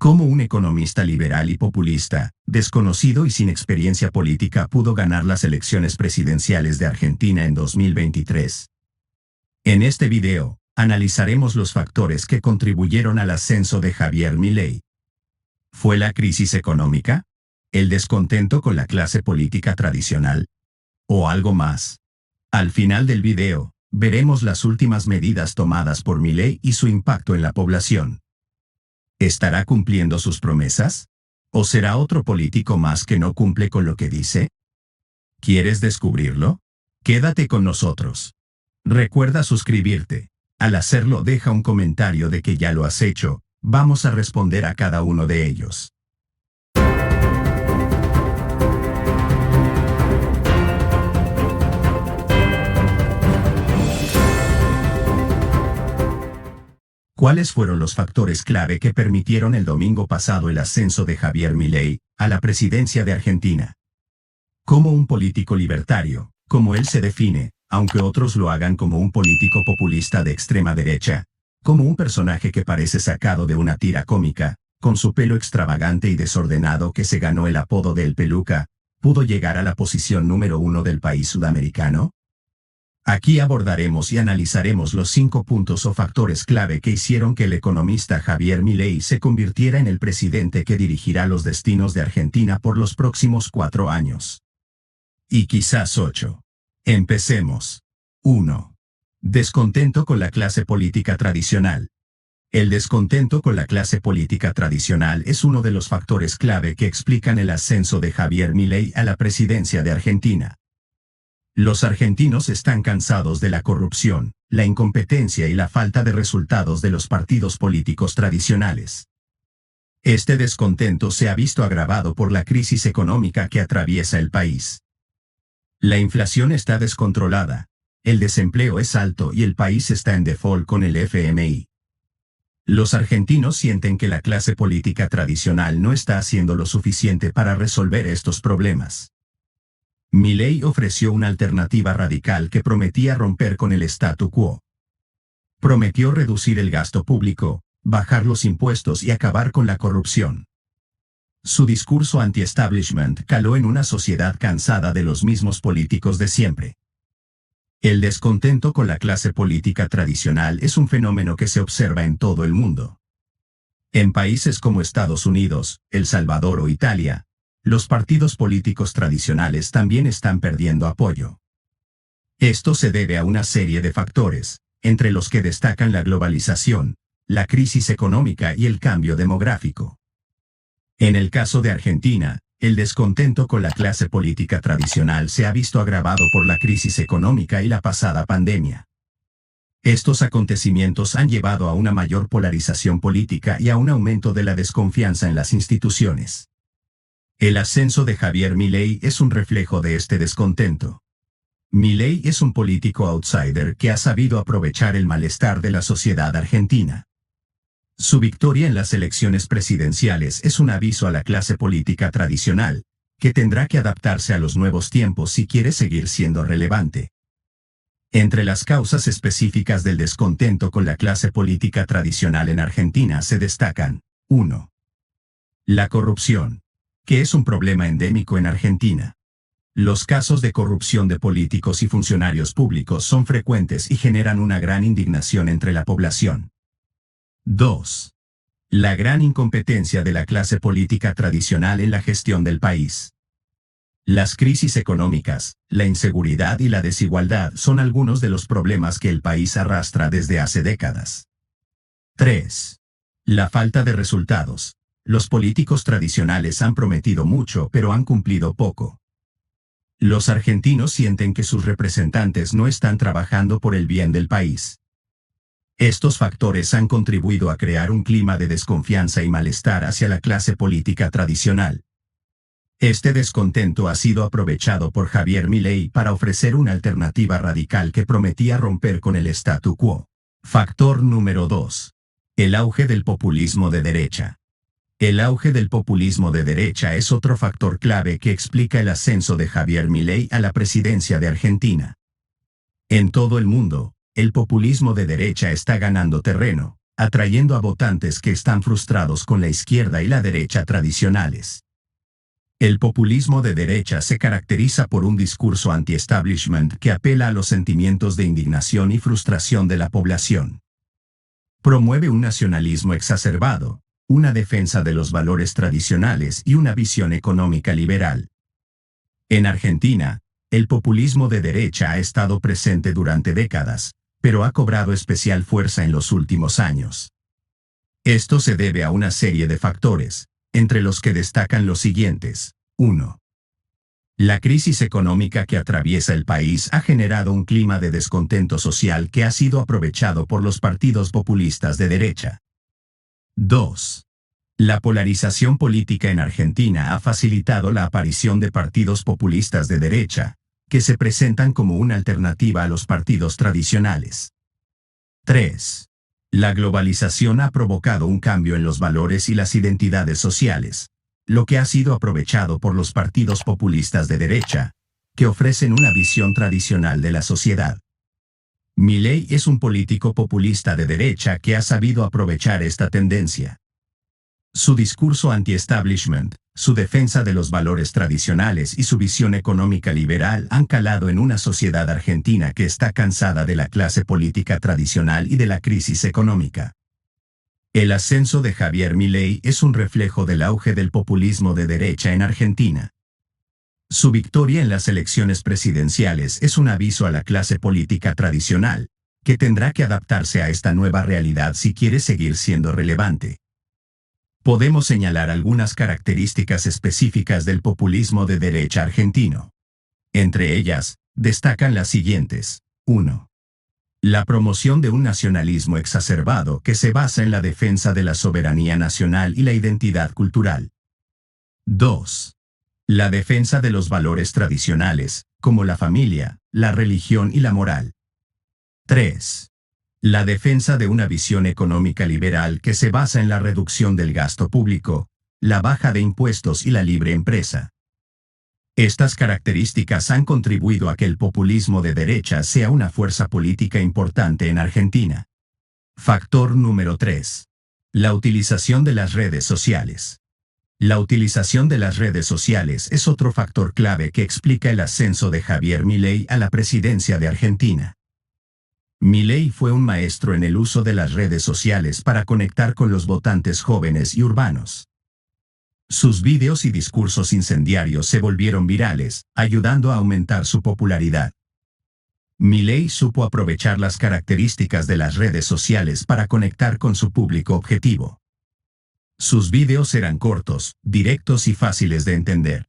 ¿Cómo un economista liberal y populista, desconocido y sin experiencia política pudo ganar las elecciones presidenciales de Argentina en 2023? En este video, analizaremos los factores que contribuyeron al ascenso de Javier Milei. ¿Fue la crisis económica? ¿El descontento con la clase política tradicional? ¿O algo más? Al final del video, veremos las últimas medidas tomadas por Milei y su impacto en la población. ¿Estará cumpliendo sus promesas? ¿O será otro político más que no cumple con lo que dice? ¿Quieres descubrirlo? Quédate con nosotros. Recuerda suscribirte. Al hacerlo, deja un comentario de que ya lo has hecho. Vamos a responder a cada uno de ellos. ¿Cuáles fueron los factores clave que permitieron el domingo pasado el ascenso de Javier Milei a la presidencia de Argentina? Como un político libertario, como él se define, aunque otros lo hagan como un político populista de extrema derecha, como un personaje que parece sacado de una tira cómica, con su pelo extravagante y desordenado que se ganó el apodo de El Peluca, ¿pudo llegar a la posición número 1 del país sudamericano? Aquí abordaremos y analizaremos los 5 puntos o factores clave que hicieron que el economista Javier Milei se convirtiera en el presidente que dirigirá los destinos de Argentina por los próximos 4 años. Y quizás 8. Empecemos. 1. Descontento con la clase política tradicional. El descontento con la clase política tradicional es uno de los factores clave que explican el ascenso de Javier Milei a la presidencia de Argentina. Los argentinos están cansados de la corrupción, la incompetencia y la falta de resultados de los partidos políticos tradicionales. Este descontento se ha visto agravado por la crisis económica que atraviesa el país. La inflación está descontrolada, el desempleo es alto y el país está en default con el FMI. Los argentinos sienten que la clase política tradicional no está haciendo lo suficiente para resolver estos problemas. Milei ofreció una alternativa radical que prometía romper con el statu quo. Prometió reducir el gasto público, bajar los impuestos y acabar con la corrupción. Su discurso anti-establishment caló en una sociedad cansada de los mismos políticos de siempre. El descontento con la clase política tradicional es un fenómeno que se observa en todo el mundo. En países como Estados Unidos, El Salvador o Italia, los partidos políticos tradicionales también están perdiendo apoyo. Esto se debe a una serie de factores, entre los que destacan la globalización, la crisis económica y el cambio demográfico. En el caso de Argentina, el descontento con la clase política tradicional se ha visto agravado por la crisis económica y la pasada pandemia. Estos acontecimientos han llevado a una mayor polarización política y a un aumento de la desconfianza en las instituciones. El ascenso de Javier Milei es un reflejo de este descontento. Milei es un político outsider que ha sabido aprovechar el malestar de la sociedad argentina. Su victoria en las elecciones presidenciales es un aviso a la clase política tradicional, que tendrá que adaptarse a los nuevos tiempos si quiere seguir siendo relevante. Entre las causas específicas del descontento con la clase política tradicional en Argentina se destacan: 1. La corrupción, que es un problema endémico en Argentina. Los casos de corrupción de políticos y funcionarios públicos son frecuentes y generan una gran indignación entre la población. 2. La gran incompetencia de la clase política tradicional en la gestión del país. Las crisis económicas, la inseguridad y la desigualdad son algunos de los problemas que el país arrastra desde hace décadas. 3. La falta de resultados. Los políticos tradicionales han prometido mucho pero han cumplido poco. Los argentinos sienten que sus representantes no están trabajando por el bien del país. Estos factores han contribuido a crear un clima de desconfianza y malestar hacia la clase política tradicional. Este descontento ha sido aprovechado por Javier Milei para ofrecer una alternativa radical que prometía romper con el statu quo. Factor número 2. El auge del populismo de derecha. El auge del populismo de derecha es otro factor clave que explica el ascenso de Javier Milei a la presidencia de Argentina. En todo el mundo, el populismo de derecha está ganando terreno, atrayendo a votantes que están frustrados con la izquierda y la derecha tradicionales. El populismo de derecha se caracteriza por un discurso anti-establishment que apela a los sentimientos de indignación y frustración de la población. Promueve un nacionalismo exacerbado, una defensa de los valores tradicionales y una visión económica liberal. En Argentina, el populismo de derecha ha estado presente durante décadas, pero ha cobrado especial fuerza en los últimos años. Esto se debe a una serie de factores, entre los que destacan los siguientes. 1. La crisis económica que atraviesa el país ha generado un clima de descontento social que ha sido aprovechado por los partidos populistas de derecha. 2. La polarización política en Argentina ha facilitado la aparición de partidos populistas de derecha, que se presentan como una alternativa a los partidos tradicionales. 3. La globalización ha provocado un cambio en los valores y las identidades sociales, lo que ha sido aprovechado por los partidos populistas de derecha, que ofrecen una visión tradicional de la sociedad. Milei es un político populista de derecha que ha sabido aprovechar esta tendencia. Su discurso anti-establishment, su defensa de los valores tradicionales y su visión económica liberal han calado en una sociedad argentina que está cansada de la clase política tradicional y de la crisis económica. El ascenso de Javier Milei es un reflejo del auge del populismo de derecha en Argentina. Su victoria en las elecciones presidenciales es un aviso a la clase política tradicional, que tendrá que adaptarse a esta nueva realidad si quiere seguir siendo relevante. Podemos señalar algunas características específicas del populismo de derecha argentino. Entre ellas, destacan las siguientes. 1. La promoción de un nacionalismo exacerbado que se basa en la defensa de la soberanía nacional y la identidad cultural. 2. La defensa de los valores tradicionales, como la familia, la religión y la moral. 3. La defensa de una visión económica liberal que se basa en la reducción del gasto público, la baja de impuestos y la libre empresa. Estas características han contribuido a que el populismo de derecha sea una fuerza política importante en Argentina. Factor número 3. La utilización de las redes sociales. La utilización de las redes sociales es otro factor clave que explica el ascenso de Javier Milei a la presidencia de Argentina. Milei fue un maestro en el uso de las redes sociales para conectar con los votantes jóvenes y urbanos. Sus vídeos y discursos incendiarios se volvieron virales, ayudando a aumentar su popularidad. Milei supo aprovechar las características de las redes sociales para conectar con su público objetivo. Sus vídeos eran cortos, directos y fáciles de entender.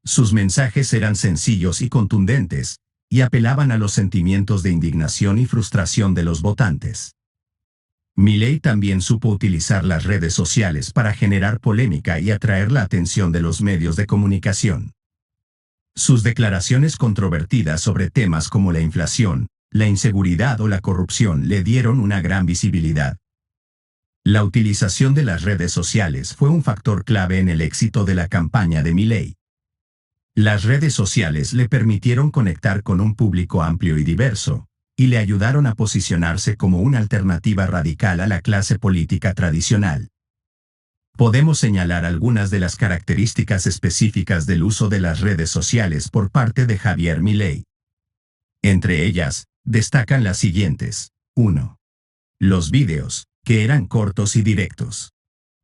Sus mensajes eran sencillos y contundentes, y apelaban a los sentimientos de indignación y frustración de los votantes. Milei también supo utilizar las redes sociales para generar polémica y atraer la atención de los medios de comunicación. Sus declaraciones controvertidas sobre temas como la inflación, la inseguridad o la corrupción le dieron una gran visibilidad. La utilización de las redes sociales fue un factor clave en el éxito de la campaña de Milei. Las redes sociales le permitieron conectar con un público amplio y diverso, y le ayudaron a posicionarse como una alternativa radical a la clase política tradicional. Podemos señalar algunas de las características específicas del uso de las redes sociales por parte de Javier Milei. Entre ellas, destacan las siguientes. 1. Los vídeos, que eran cortos y directos.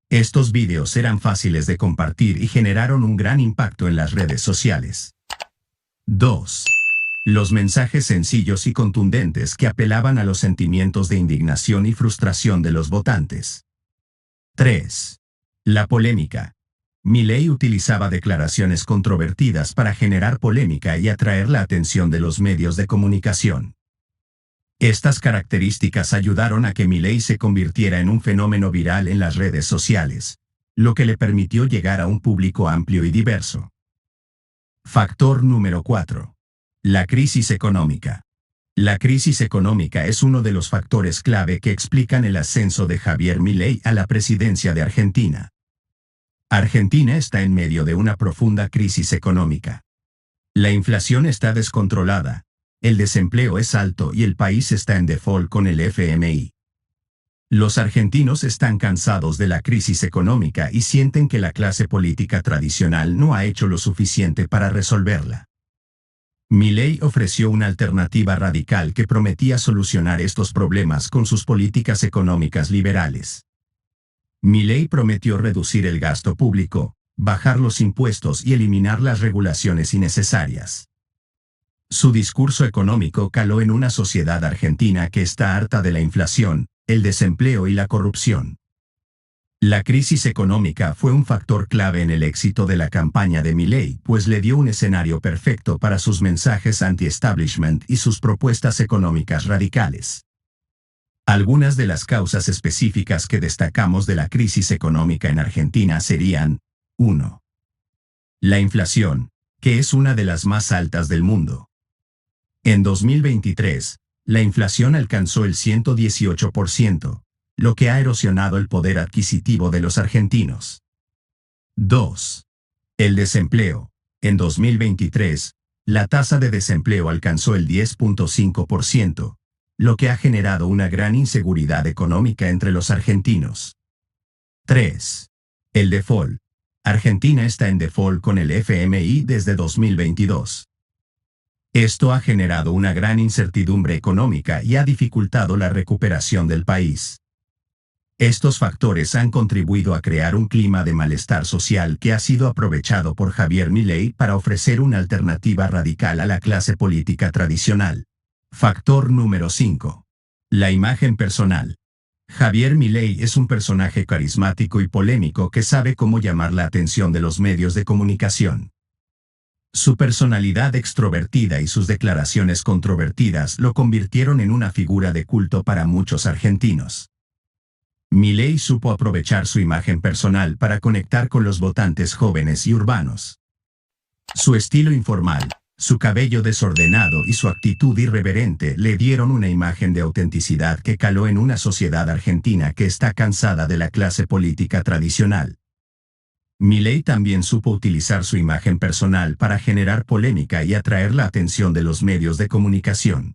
Estos vídeos eran fáciles de compartir y generaron un gran impacto en las redes sociales. 2. Los mensajes sencillos y contundentes que apelaban a los sentimientos de indignación y frustración de los votantes. 3. La polémica. Milei utilizaba declaraciones controvertidas para generar polémica y atraer la atención de los medios de comunicación. Estas características ayudaron a que Milei se convirtiera en un fenómeno viral en las redes sociales, lo que le permitió llegar a un público amplio y diverso. Factor número 4. La crisis económica. La crisis económica es uno de los factores clave que explican el ascenso de Javier Milei a la presidencia de Argentina. Argentina está en medio de una profunda crisis económica. La inflación está descontrolada. El desempleo es alto y el país está en default con el FMI. Los argentinos están cansados de la crisis económica y sienten que la clase política tradicional no ha hecho lo suficiente para resolverla. Milei ofreció una alternativa radical que prometía solucionar estos problemas con sus políticas económicas liberales. Milei prometió reducir el gasto público, bajar los impuestos y eliminar las regulaciones innecesarias. Su discurso económico caló en una sociedad argentina que está harta de la inflación, el desempleo y la corrupción. La crisis económica fue un factor clave en el éxito de la campaña de Milei, pues le dio un escenario perfecto para sus mensajes anti-establishment y sus propuestas económicas radicales. Algunas de las causas específicas que destacamos de la crisis económica en Argentina serían: 1. La inflación, que es una de las más altas del mundo. En 2023, la inflación alcanzó el 118%, lo que ha erosionado el poder adquisitivo de los argentinos. 2. El desempleo. En 2023, la tasa de desempleo alcanzó el 10.5%, lo que ha generado una gran inseguridad económica entre los argentinos. 3. El default. Argentina está en default con el FMI desde 2022. Esto ha generado una gran incertidumbre económica y ha dificultado la recuperación del país. Estos factores han contribuido a crear un clima de malestar social que ha sido aprovechado por Javier Milei para ofrecer una alternativa radical a la clase política tradicional. Factor número 5. La imagen personal. Javier Milei es un personaje carismático y polémico que sabe cómo llamar la atención de los medios de comunicación. Su personalidad extrovertida y sus declaraciones controvertidas lo convirtieron en una figura de culto para muchos argentinos. Milei supo aprovechar su imagen personal para conectar con los votantes jóvenes y urbanos. Su estilo informal, su cabello desordenado y su actitud irreverente le dieron una imagen de autenticidad que caló en una sociedad argentina que está cansada de la clase política tradicional. Milei también supo utilizar su imagen personal para generar polémica y atraer la atención de los medios de comunicación.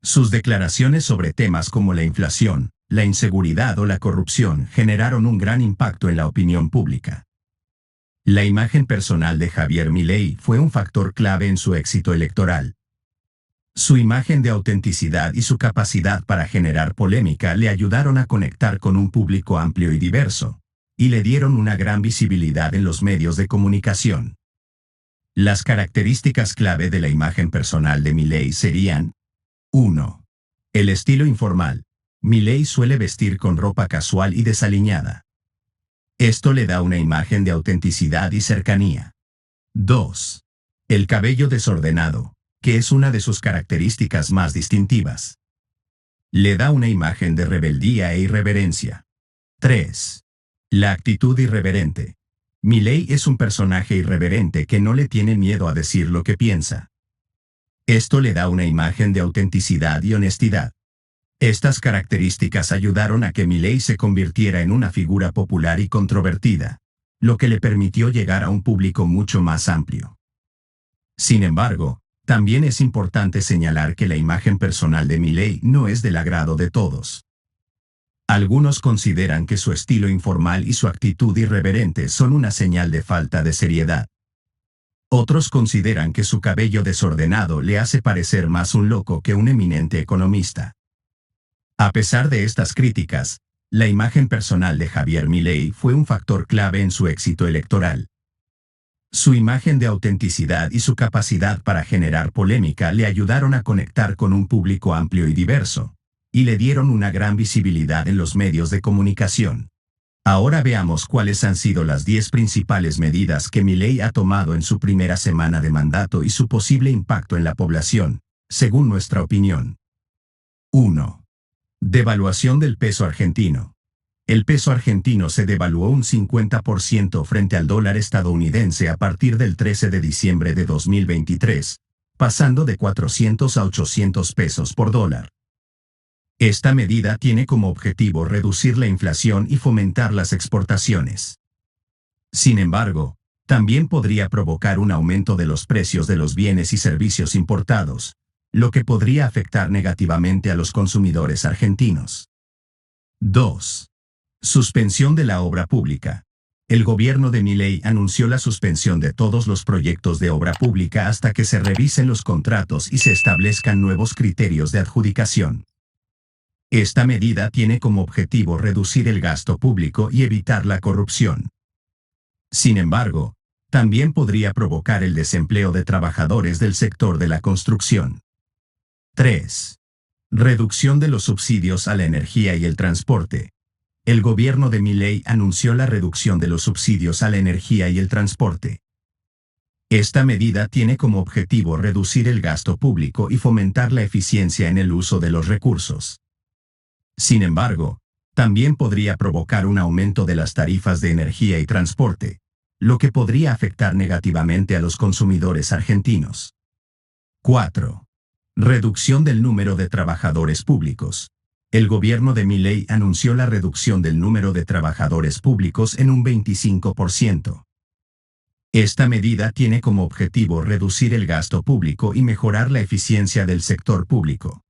Sus declaraciones sobre temas como la inflación, la inseguridad o la corrupción generaron un gran impacto en la opinión pública. La imagen personal de Javier Milei fue un factor clave en su éxito electoral. Su imagen de autenticidad y su capacidad para generar polémica le ayudaron a conectar con un público amplio y diverso, y le dieron una gran visibilidad en los medios de comunicación. Las características clave de la imagen personal de Milei serían: 1. El estilo informal. Milei suele vestir con ropa casual y desaliñada. Esto le da una imagen de autenticidad y cercanía. 2. El cabello desordenado, que es una de sus características más distintivas. Le da una imagen de rebeldía e irreverencia. 3. La actitud irreverente. Milei es un personaje irreverente que no le tiene miedo a decir lo que piensa. Esto le da una imagen de autenticidad y honestidad. Estas características ayudaron a que Milei se convirtiera en una figura popular y controvertida, lo que le permitió llegar a un público mucho más amplio. Sin embargo, también es importante señalar que la imagen personal de Milei no es del agrado de todos. Algunos consideran que su estilo informal y su actitud irreverente son una señal de falta de seriedad. Otros consideran que su cabello desordenado le hace parecer más un loco que un eminente economista. A pesar de estas críticas, la imagen personal de Javier Milei fue un factor clave en su éxito electoral. Su imagen de autenticidad y su capacidad para generar polémica le ayudaron a conectar con un público amplio y diverso, y le dieron una gran visibilidad en los medios de comunicación. Ahora veamos cuáles han sido las 10 principales medidas que Milei ha tomado en su primera semana de mandato y su posible impacto en la población, según nuestra opinión. 1. Devaluación del peso argentino. El peso argentino se devaluó un 50% frente al dólar estadounidense a partir del 13 de diciembre de 2023, pasando de 400 a 800 pesos por dólar. Esta medida tiene como objetivo reducir la inflación y fomentar las exportaciones. Sin embargo, también podría provocar un aumento de los precios de los bienes y servicios importados, lo que podría afectar negativamente a los consumidores argentinos. 2. Suspensión de la obra pública. El gobierno de Milei anunció la suspensión de todos los proyectos de obra pública hasta que se revisen los contratos y se establezcan nuevos criterios de adjudicación. Esta medida tiene como objetivo reducir el gasto público y evitar la corrupción. Sin embargo, también podría provocar el desempleo de trabajadores del sector de la construcción. 3. Reducción de los subsidios a la energía y el transporte. El gobierno de Milei anunció la reducción de los subsidios a la energía y el transporte. Esta medida tiene como objetivo reducir el gasto público y fomentar la eficiencia en el uso de los recursos. Sin embargo, también podría provocar un aumento de las tarifas de energía y transporte, lo que podría afectar negativamente a los consumidores argentinos. 4. Reducción del número de trabajadores públicos. El gobierno de Milei anunció la reducción del número de trabajadores públicos en un 25%. Esta medida tiene como objetivo reducir el gasto público y mejorar la eficiencia del sector público.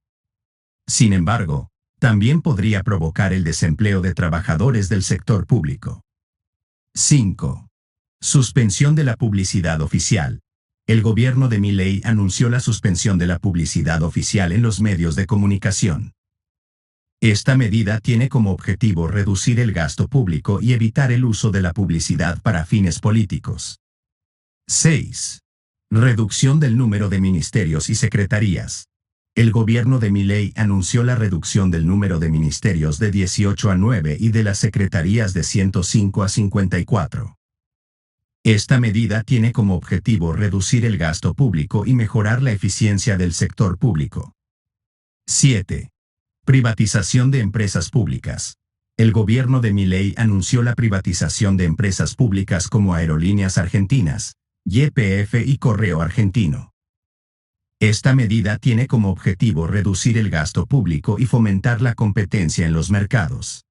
Sin embargo, también podría provocar el desempleo de trabajadores del sector público. 5. Suspensión de la publicidad oficial. El gobierno de Milei anunció la suspensión de la publicidad oficial en los medios de comunicación. Esta medida tiene como objetivo reducir el gasto público y evitar el uso de la publicidad para fines políticos. 6. Reducción del número de ministerios y secretarías. El gobierno de Milei anunció la reducción del número de ministerios de 18 a 9 y de las secretarías de 105 a 54. Esta medida tiene como objetivo reducir el gasto público y mejorar la eficiencia del sector público. 7. Privatización de empresas públicas. El gobierno de Milei anunció la privatización de empresas públicas como Aerolíneas Argentinas, YPF y Correo Argentino. Esta medida tiene como objetivo reducir el gasto público y fomentar la competencia en los mercados.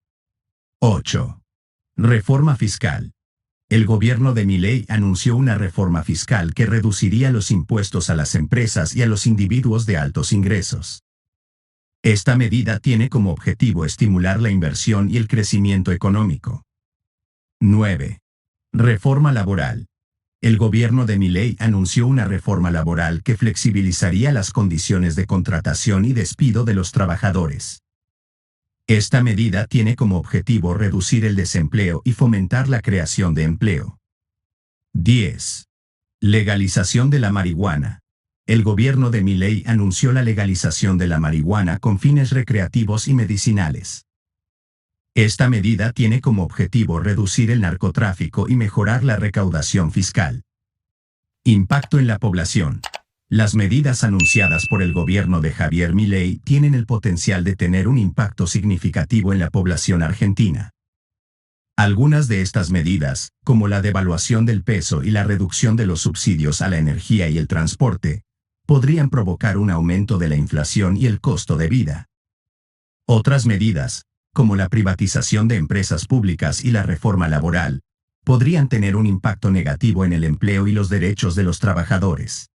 8. Reforma fiscal. El gobierno de Milei anunció una reforma fiscal que reduciría los impuestos a las empresas y a los individuos de altos ingresos. Esta medida tiene como objetivo estimular la inversión y el crecimiento económico. 9. Reforma laboral. El gobierno de Milei anunció una reforma laboral que flexibilizaría las condiciones de contratación y despido de los trabajadores. Esta medida tiene como objetivo reducir el desempleo y fomentar la creación de empleo. 10. Legalización de la marihuana. El gobierno de Milei anunció la legalización de la marihuana con fines recreativos y medicinales. Esta medida tiene como objetivo reducir el narcotráfico y mejorar la recaudación fiscal. Impacto en la población. Las medidas anunciadas por el gobierno de Javier Milei tienen el potencial de tener un impacto significativo en la población argentina. Algunas de estas medidas, como la devaluación del peso y la reducción de los subsidios a la energía y el transporte, podrían provocar un aumento de la inflación y el costo de vida. Otras medidas, como la privatización de empresas públicas y la reforma laboral, podrían tener un impacto negativo en el empleo y los derechos de los trabajadores.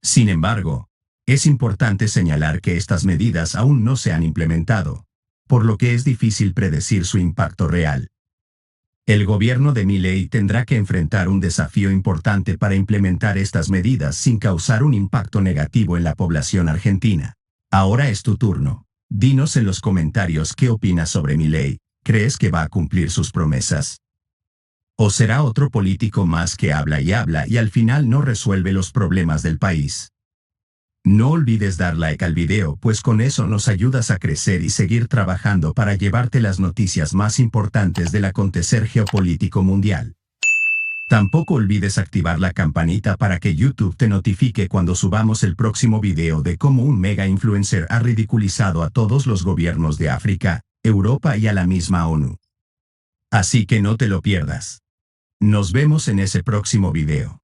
Sin embargo, es importante señalar que estas medidas aún no se han implementado, por lo que es difícil predecir su impacto real. El gobierno de Milei tendrá que enfrentar un desafío importante para implementar estas medidas sin causar un impacto negativo en la población argentina. Ahora es tu turno. Dinos en los comentarios qué opinas sobre Milei. ¿Crees que va a cumplir sus promesas? ¿O será otro político más que habla y al final no resuelve los problemas del país? No olvides dar like al video, pues con eso nos ayudas a crecer y seguir trabajando para llevarte las noticias más importantes del acontecer geopolítico mundial. Tampoco olvides activar la campanita para que YouTube te notifique cuando subamos el próximo video de cómo un mega influencer ha ridiculizado a todos los gobiernos de África, Europa y a la misma ONU. Así que no te lo pierdas. Nos vemos en ese próximo video.